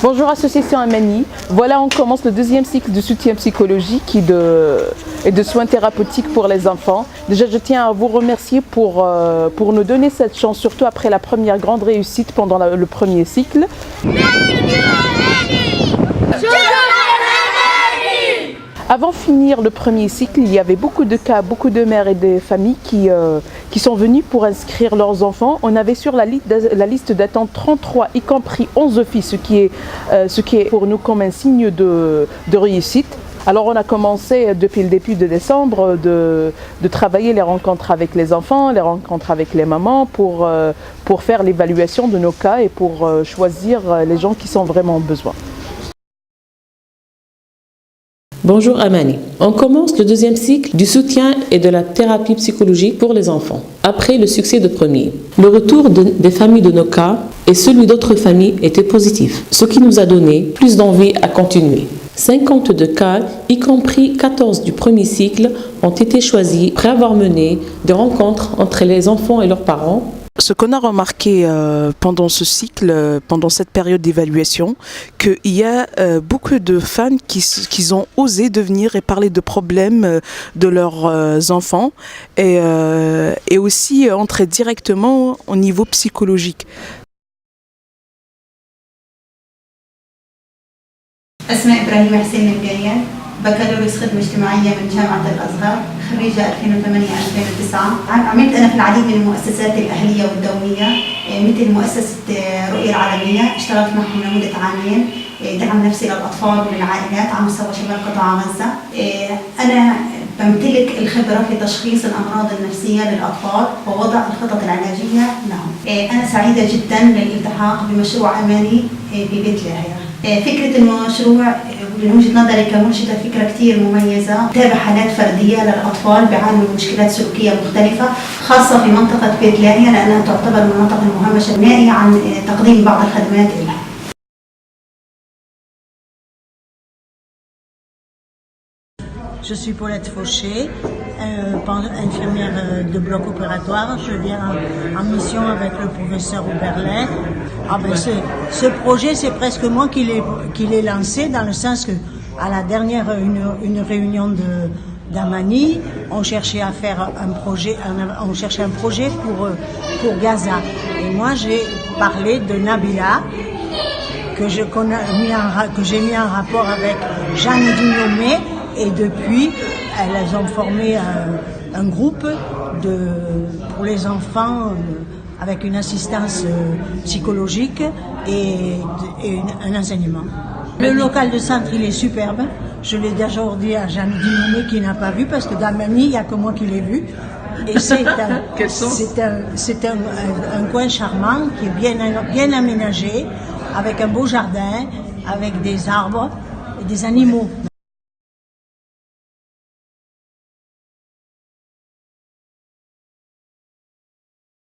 Bonjour Association Amani. Voilà, on commence le deuxième cycle de soutien psychologique et de soins thérapeutiques pour les enfants. Déjà, je tiens à vous remercier pour nous donner cette chance, surtout après la première grande réussite pendant le premier cycle. Avant de finir le premier cycle, il y avait beaucoup de cas, beaucoup de mères et des familles qui sont venues pour inscrire leurs enfants. On avait sur la liste d'attente 33, y compris 11 filles, ce qui est pour nous comme un signe de réussite. Alors on a commencé depuis le début de décembre de travailler les rencontres avec les enfants, les rencontres avec les mamans pour faire l'évaluation de nos cas et pour choisir les gens qui sont vraiment en besoin. Bonjour Amani. On commence le deuxième cycle du soutien et de la thérapie psychologique pour les enfants, après le succès de premier. Le retour des familles de nos cas et celui d'autres familles était positif, ce qui nous a donné plus d'envie à continuer. 52 cas, y compris 14 du premier cycle, ont été choisis après avoir mené des rencontres entre les enfants et leurs parents. Ce qu'on a remarqué pendant ce cycle, pendant cette période d'évaluation, qu'il y a beaucoup de femmes qui ont osé devenir et parler de problèmes de leurs enfants et aussi entrer directement au niveau psychologique. اسماء إبراهيم حسين الجاية، بكالوريوس خدمة اجتماعية من جامعة الأزهر، خريجة 2008-2009. عملت أنا في العديد من المؤسسات الأهلية والدولية مثل مؤسسة رؤية العالمية، اشتغلت معهم لمدة عامين، دعم نفسي للأطفال وللعائلات على مستوى شمال قطاع غزة. أنا بمتلك الخبرة في تشخيص الأمراض النفسية للأطفال ووضع الخطط العلاجية لهم. أنا سعيدة جدا للالتحاق بمشروع أماني في بيت لاهيا. فكرة المشروع من وجهة نظري كمرشدة فكرة كتير مميزة، تتابع حالات فردية للأطفال بيعانوا من مشكلات سلوكية مختلفة خاصة في منطقة بيت لاهيا لأنها تعتبر من المناطق المهمشة نائية عن تقديم بعض الخدمات لها. Je suis Paulette Fauché, infirmière de bloc opératoire. Je viens en mission avec le professeur Oberlin. Ce projet, c'est presque moi qui l'ai lancé, dans le sens que à la dernière une réunion d'Amani, on cherchait à faire un projet, pour Gaza. Et moi, j'ai parlé de Nabila, que j'ai mis en rapport avec Jeanne Dinomé. Et depuis, elles ont formé un groupe pour les enfants avec une assistance psychologique et un enseignement. Le local de centre, il est superbe. Je l'ai déjà dit à Jeanne Dinomé qui n'a pas vu, parce que d'Amani, il n'y a que moi qui l'ai vu. Et c'est un coin charmant qui est bien aménagé, avec un beau jardin, avec des arbres et des animaux.